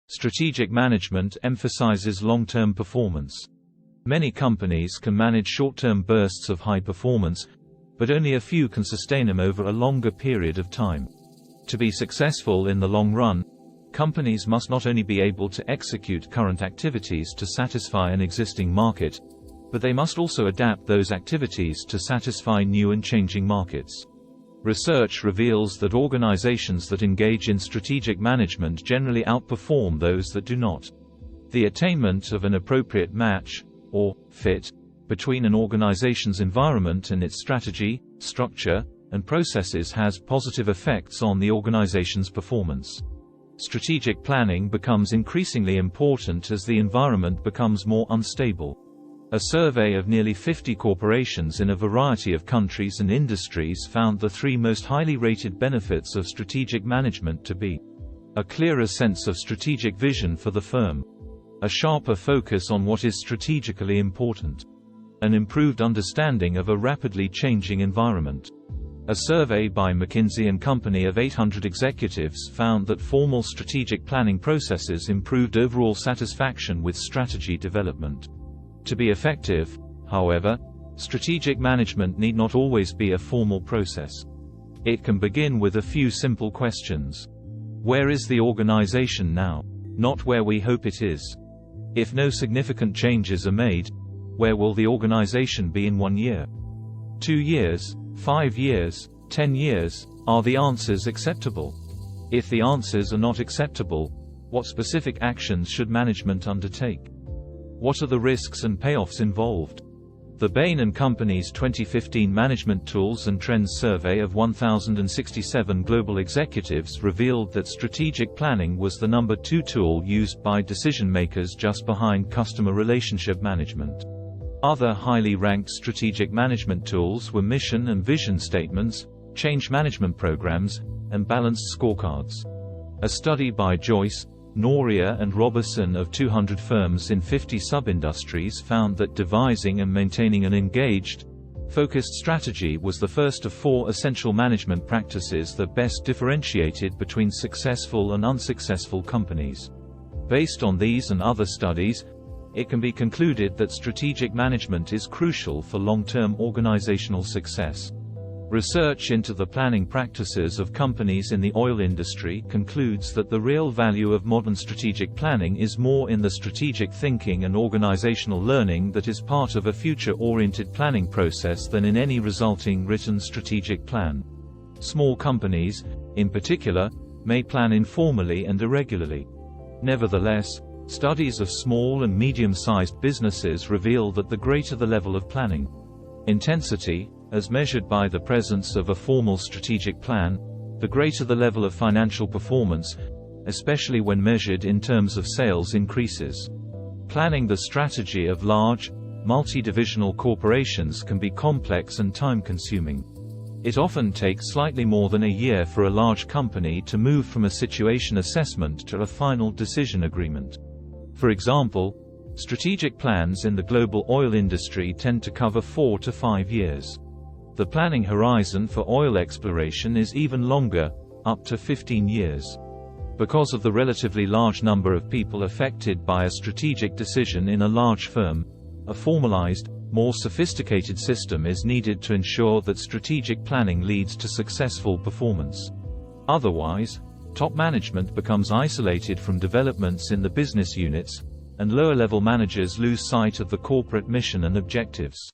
Strategic management emphasizes long-term performance. Many companies can manage short-term bursts of high performance, but only a few can sustain them over a longer period of time. To be successful in the long run, companies must not only be able to execute current activities to satisfy an existing market, but they must also adapt those activities to satisfy new and changing markets. Research reveals that organizations that engage in strategic management generally outperform those that do not. The attainment of an appropriate match, or fit, between an organization's environment and its strategy, structure, and processes has positive effects on the organization's performance. Strategic planning becomes increasingly important as the environment becomes more unstable. A survey of nearly 50 corporations in a variety of countries and industries found the three most highly rated benefits of strategic management to be: a clearer sense of strategic vision for the firm, a sharper focus on what is strategically important, an improved understanding of a rapidly changing environment. A survey by McKinsey & Company of 800 executives found that formal strategic planning processes improved overall satisfaction with strategy development. To be effective, however, strategic management need not always be a formal process. It can begin with a few simple questions. Where is the organization now? Not where we hope it is. If no significant changes are made, where will the organization be in 1 year? 2 years? 5 years? 10 years? Are the answers acceptable? If the answers are not acceptable, what specific actions should management undertake? What are the risks and payoffs involved? The Bain & Company's 2015 Management Tools and Trends survey of 1,067 global executives revealed that strategic planning was the number 2 tool used by decision-makers, just behind customer relationship management. Other highly ranked strategic management tools were mission and vision statements, change management programs, and balanced scorecards. A study by Joyce, Noria and Robertson of 200 firms in 50 sub-industries found that devising and maintaining an engaged, focused strategy was the first of 4 essential management practices that best differentiated between successful and unsuccessful companies. Based on these and other studies, it can be concluded that strategic management is crucial for long-term organizational success. Research into the planning practices of companies in the oil industry concludes that the real value of modern strategic planning is more in the strategic thinking and organizational learning that is part of a future-oriented planning process than in any resulting written strategic plan. Small companies, in particular, may plan informally and irregularly. Nevertheless, studies of small and medium-sized businesses reveal that the greater the level of planning intensity, as measured by the presence of a formal strategic plan, the greater the level of financial performance, especially when measured in terms of sales increases. Planning the strategy of large, multi-divisional corporations can be complex and time-consuming. It often takes slightly more than a year for a large company to move from a situation assessment to a final decision agreement. For example, strategic plans in the global oil industry tend to cover 4 to 5 years. The planning horizon for oil exploration is even longer, up to 15 years. Because of the relatively large number of people affected by a strategic decision in a large firm, a formalized, more sophisticated system is needed to ensure that strategic planning leads to successful performance. Otherwise, top management becomes isolated from developments in the business units, and lower-level managers lose sight of the corporate mission and objectives.